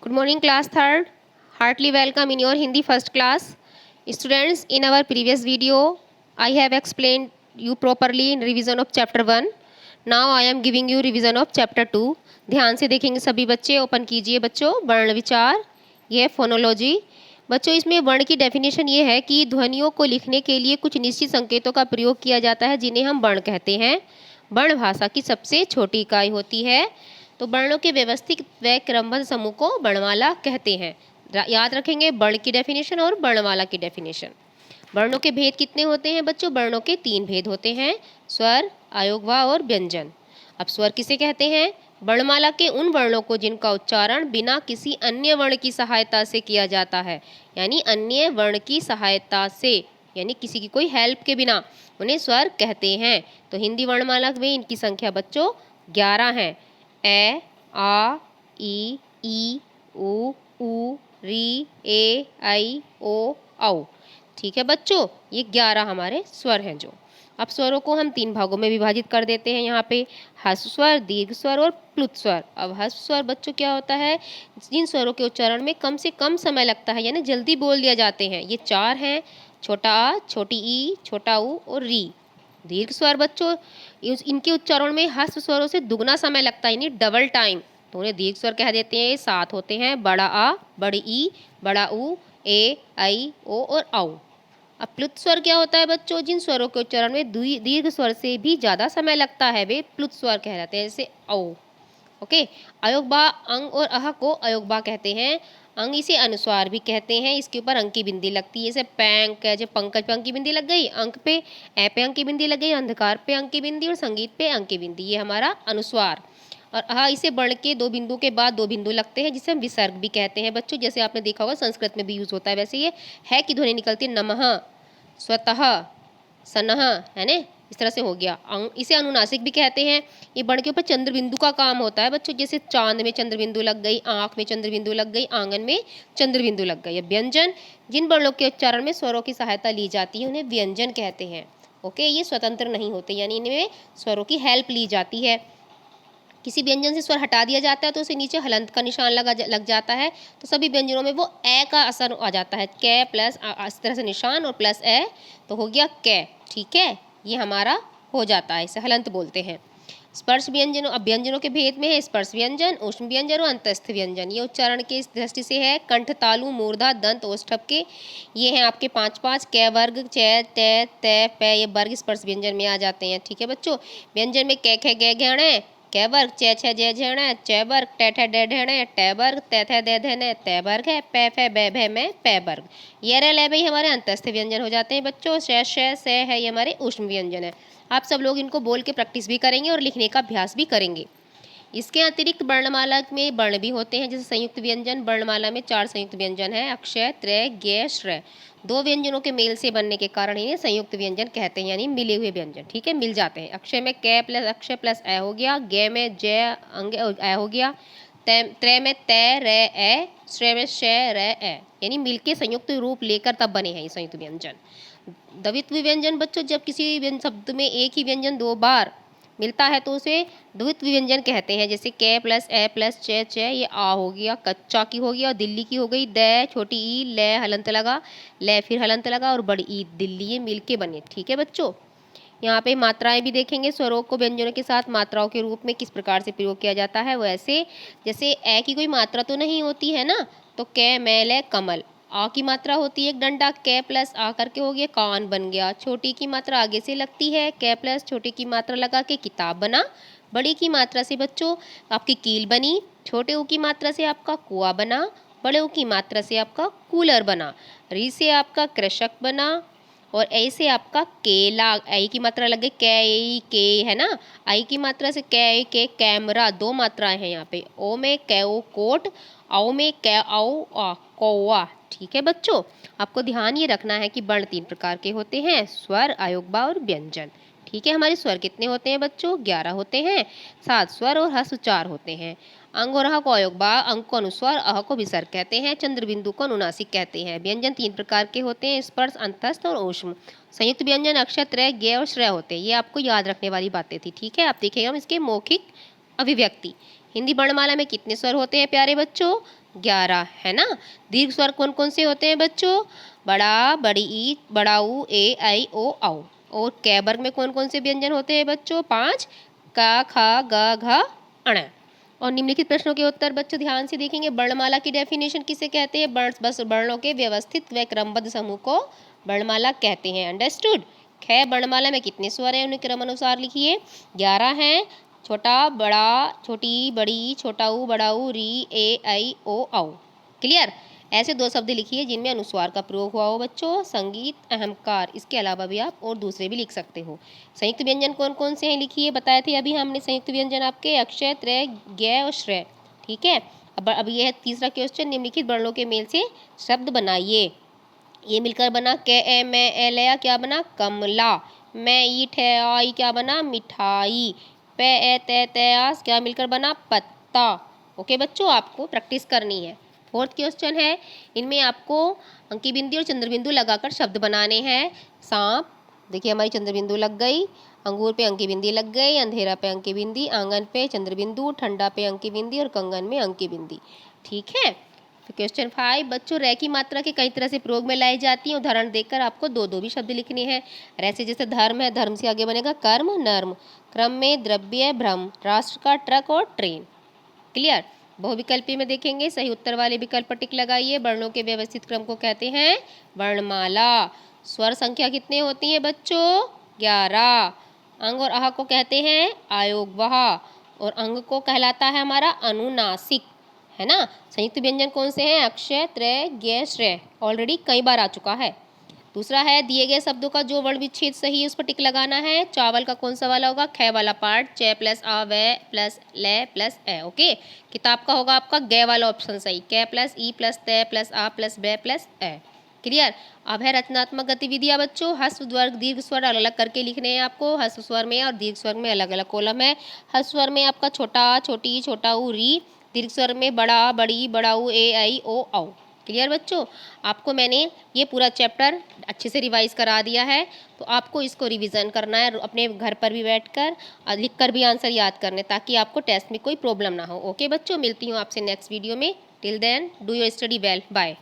Good morning, class third. Heartily welcome in your Hindi first class. Students, in our previous video, I have explained you properly in revision of chapter 1. Now I am giving you revision of chapter 2. ध्यान से देखेंगे सभी बच्चे, open कीजिए बच्चों। वर्ण विचार, यह फोनोलॉजी। बच्चों इसमें वर्ण की डेफिनेशन ये है कि ध्वनियों को लिखने के लिए कुछ निश्चित संकेतों का प्रयोग किया जाता है जिन्हें हम वर्ण कहते हैं। वर्ण भाषा की सबसे छोटी इकाई होती है। तो वर्णों के व्यवस्थित व क्रमबद्ध समूह को वर्णमाला कहते हैं। याद रखेंगे वर्ण की डेफिनेशन और वर्णमाला की डेफिनेशन। वर्णों के भेद कितने होते हैं बच्चों? वर्णों के 3 भेद होते हैं, स्वर, अयोगवा और व्यंजन। अब स्वर किसे कहते हैं? वर्णमाला के उन वर्णों को जिनका उच्चारण बिना किसी अन्य वर्ण की सहायता से किया जाता है, यानी अन्य वर्ण की सहायता से, यानी किसी की कोई हेल्प के बिना उन्हें स्वर कहते हैं। तो हिंदी वर्णमाला में इनकी संख्या बच्चों 11 है। ए, आ, ई, उ, री, ए, आई, ओ, औ। ठीक है बच्चों, ये 11 हमारे स्वर हैं जो। अब स्वरों को हम 3 भागों में विभाजित कर देते हैं यहाँ पे, ह्रस्व स्वर, दीर्घ स्वर और प्लुत स्वर। अब ह्रस्व स्वर बच्चों क्या होता है? जिन स्वरों के उच्चारण में कम से कम समय लगता है, यानी जल्दी बोल दिया जाते हैं। ये 4 हैं, छोटा आ, छोटी ई, छोटा ऊ और री। दीर्घ स्वर बच्चों, इनके उच्चारण में ह्रस्व स्वरों से दुगना समय लगता है, यानी डबल टाइम, तो उन्हें दीर्घ स्वर कह देते हैं। 7 होते हैं, बड़ा आ, बड़ी ई, बड़ा ऊ, ए, आई, ओ और औ। अब प्लुत स्वर क्या होता है बच्चों? जिन स्वरों के उच्चारण में दीर्घ स्वर से भी ज़्यादा समय लगता है वे प्लुत स्वर कहलाते हैं, जैसे औ। ओके। अयोगबा, अंग और अह को अयोगबा कहते हैं। अंग इसे अनुस्वार भी कहते हैं, इसके ऊपर अंक की बिंदी लगती है, जैसे पैंक, जैसे पंकज पे अंक की बिंदी लग गई, अंक पे, ए पे अंक की बिंदी लग गई, अंधकार पे अंक की बिंदी और संगीत पे अंक की बिंदी, ये हमारा अनुस्वार। और अह इसे वर्ण के 2 बिंदु के बाद 2 बिंदु लगते हैं, जिसे हम विसर्ग भी कहते हैं बच्चों। जैसे आपने देखा होगा संस्कृत में भी यूज होता है, वैसे ये है की ध्वनि निकलती है, नमः, स्वतः, सनह, है ना, इस तरह से हो गया। इसे अनुनासिक भी कहते हैं। ये वर्ण के ऊपर चंद्र बिंदु का काम होता है बच्चों, जैसे चांद में चंद्र बिंदु लग गई, आंख में चंद्र बिंदु लग गई, आंगन में चंद्र बिंदु लग गई। व्यंजन, जिन वर्णों के उच्चारण में स्वरों की सहायता ली जाती है उन्हें व्यंजन कहते हैं। ओके, ये स्वतंत्र नहीं होते, यानी इनमें स्वरों की हेल्प ली जाती है। किसी व्यंजन से स्वर हटा दिया जाता है तो उसे नीचे हलंत का निशान लग जाता है, तो सभी व्यंजनों में वो ए का असर आ जाता है। कै प्लस इस तरह से निशान और प्लस ए, तो हो गया कै। ठीक है, ये हमारा हो जाता है, इसे हलंत बोलते हैं। स्पर्श व्यंजनों, अब व्यंजनों के भेद में है स्पर्श व्यंजन, ऊष्म व्यंजन और अंतस्थ व्यंजन। ये उच्चारण की दृष्टि से है कंठ, तालु, मूर्धा, दंत, ओष्ठप के। ये हैं आपके 5 कै वर्ग, चे, टे, ते, पे, ये वर्ग स्पर्श व्यंजन में आ जाते हैं। ठीक है बच्चों। व्यंजन में कै, खे, गे, घेणे, कै वर्ग, चे, छे, जे, झेणे, चे वर्ग, टे, ठे, डे, ढेणे, टे वर्ग, ते, थे, दे, धेने, ते वर्ग है, पे, फे, बे, भे में पे वर्ग। ये रे ले भाई हमारे अंतस्थ व्यंजन हो जाते हैं बच्चों। शे, से है, ये हमारे ऊष्म व्यंजन है। आप सब लोग इनको बोल के प्रैक्टिस भी करेंगे और लिखने का अभ्यास भी करेंगे। इसके अतिरिक्त वर्णमाला में वर्ण भी होते हैं, जैसे संयुक्त व्यंजन। वर्णमाला में 4 संयुक्त व्यंजन है, अक्षय, त्रय, ज्ञ, श्रय। 2 व्यंजनों के मेल से बनने के कारण इन्हें संयुक्त व्यंजन कहते हैं, यानी मिले हुए व्यंजन। ठीक है, मिल जाते हैं। अक्षय में कै प्लस अक्षय प्लस ए हो गया, ज्ञ में जय अंग ए हो गया, त्रय में तय रे ए, श्रय में शय रे ए, यानी मिलके संयुक्त रूप लेकर तब बने हैं ये संयुक्त व्यंजन। द्वित्व व्यंजन बच्चों, जब किसी शब्द में एक ही व्यंजन 2 बार मिलता है तो उसे द्वित्व व्यंजन कहते हैं, जैसे कै प्लस ए प्लस चे, ये आ हो गया, कच्चा की हो गया, दिल्ली की हो गई, दै, छोटी ई, ले हलंत लगा, ले फिर हलंत लगा और बड़ी ई, दिल्ली, ये मिलके बने। ठीक है बच्चों। यहाँ पे मात्राएं भी देखेंगे, स्वरों को व्यंजनों के साथ मात्राओं के रूप में किस प्रकार से प्रयोग किया जाता है। वैसे जैसे ए की कोई मात्रा तो नहीं होती है ना, तो कै, मैल, कमल। आ की मात्रा होती है एक डंडा, कै प्लस आ करके हो गया, कान बन गया। छोटी की मात्रा आगे से लगती है, कै प्लस छोटी की मात्रा लगा के किताब बना। बड़ी की मात्रा से बच्चों आपकी कील बनी, छोटे ऊ की मात्रा से आपका कुआं बना, बड़े ऊ की मात्रा से आपका कूलर बना, री से आपका कृषक बना, और ए से आपका केला। आई की मात्रा लग गई कै, के, है ना। आई की मात्रा से कै, के, कैमरा। 2 मात्राएं हैं यहाँ पे। ओ में कैओ, कोट, आओ में कै, आओ, कौआ। ठीक है बच्चों, आपको ध्यान ये रखना है कि वर्ण 3 प्रकार के होते हैं, स्वर, अयोगबा और व्यंजन। ठीक है, हमारे स्वर कितने होते हैं बच्चों? 11 होते हैं। 7 स्वर और ह्रस्व 4 होते हैं। अंग और अह को अयोगबा, अंग को अनुस्वार, अह को विसर्ग कहते हैं, चंद्र बिंदु को अनुनासिक कहते हैं। व्यंजन 3 प्रकार के होते हैं, स्पर्श, अंतस्थ और ऊष्म। संयुक्त व्यंजन अक्षय, त्रय, ज्ञ और श्रय होते हैं। ये आपको याद रखने वाली बातें थी। ठीक है, आप देखेंगे हम इसके मौखिक अभिव्यक्ति। हिंदी वर्णमाला में कितने स्वर होते हैं प्यारे बच्चों? 11 है ना। दीर्घ स्वर कौन कौन से होते हैं बच्चों? बड़ा, बड़ी, बड़ाऊ, ए, आई, ओ, औ। और कै वर्ग में कौन कौन से व्यंजन होते हैं बच्चों? 5, का, खा, ग, घ, अण। और निम्नलिखित प्रश्नों के उत्तर बच्चों ध्यान से देखेंगे। वर्णमाला की डेफिनेशन किसे कहते हैं? बस वर्णों के व्यवस्थित व क्रमबद्ध समूह को वर्णमाला कहते हैं। अंडरस्टूड। ख वर्णमाला में कितने स्वर हैं? उन्हें क्रम अनुसार लिखिए। 11 हैं। छोटा, बड़ा, छोटी, बड़ी, छोटाऊ, बड़ाऊ, री, ए, आई, ओ, औ। क्लियर। ऐसे 2 शब्द लिखिए जिनमें अनुस्वार का प्रयोग हुआ हो बच्चों। संगीत, अहंकार, इसके अलावा भी आप और दूसरे भी लिख सकते हो। संयुक्त व्यंजन कौन कौन से हैं लिखिए। बताए थे अभी हमने संयुक्त व्यंजन आपके अक्षय, त्रय, ज्ञ और श्रेय। ठीक है। अब ये है तीसरा क्वेश्चन। निम्नलिखित वर्णों के मेल से शब्द बनाइए। ये मिलकर बना क, ए, मैं, ए, लया, क्या बना? कमला। मैं, ईठ, है, आई, क्या बना? मिठाई। पे, ए, ते, तयास, क्या मिलकर बना? पत्ता। ओके बच्चों, आपको प्रैक्टिस करनी है। फोर्थ क्वेश्चन है, इनमें आपको अंकी बिंदी और चंद्र बिंदु लगाकर शब्द बनाने हैं। सांप, देखिए हमारी चंद्र बिंदु लग गई। अंगूर पे अंकी बिंदी लग गई। अंधेरा पे अंकी बिंदी। आंगन पे चंद्र बिंदु। ठंडा पे अंकी बिंदी और कंगन में अंकी बिंदी। ठीक है। क्वेश्चन 5 बच्चों, रै की मात्रा के कई तरह से प्रयोग में लाई जाती है। उदाहरण देखकर आपको 2 भी शब्द लिखने हैं। रै से जैसे धर्म है, धर्म से आगे बनेगा कर्म, नर्म। क्रम में द्रव्य, भ्रम। राष्ट्र का ट्रक और ट्रेन। क्लियर। बहुविकल्पी में देखेंगे, सही उत्तर वाले विकल्प पर टिक लगाइए। वर्णों के व्यवस्थित क्रम को कहते हैं वर्णमाला। स्वर संख्या कितने होती है बच्चों? 11। अंग और आह को कहते हैं आयोगवाह और अंग को कहलाता है हमारा अनुनासिक, है ना। संयुक्त व्यंजन कौन से हैं? अक्षय, त्रय, ज्ञ, श्रेय। ऑलरेडी कई बार आ चुका है। दूसरा है, दिए गए शब्दों का जो वर्ण विच्छेद सही है उस पर टिक लगाना है। चावल का कौन सा वाला होगा? ख वाला पार्ट। च प्लस आ, व प्लस ल प्लस ए। ओके। किताब का होगा आपका ग वाला ऑप्शन सही। क प्लस ई प्लस त प्लस आ प्लस ब प्लस ए। क्लियर। अब है रचनात्मक गतिविधियां बच्चों। ह्रस्व वर्ग दीर्घ स्वर अलग अलग करके लिखने हैं आपको। ह्रस्व स्वर में और दीर्घ स्वर में अलग अलग कॉलम है। ह्रस्व स्वर में आपका छोटा, छोटी, छोटा ऊ, री। दीर्घ स्वर में बड़ा, बड़ी, बड़ाऊ, ए, आई, ओ, औ। क्लियर बच्चों। आपको मैंने ये पूरा चैप्टर अच्छे से रिवाइज करा दिया है, तो आपको इसको रिवीजन करना है अपने घर पर भी बैठकर और लिख कर भी आंसर याद करने, ताकि आपको टेस्ट में कोई प्रॉब्लम ना हो। ओके बच्चों, मिलती हूँ आपसे नेक्स्ट वीडियो में। Till then do your study well. Bye.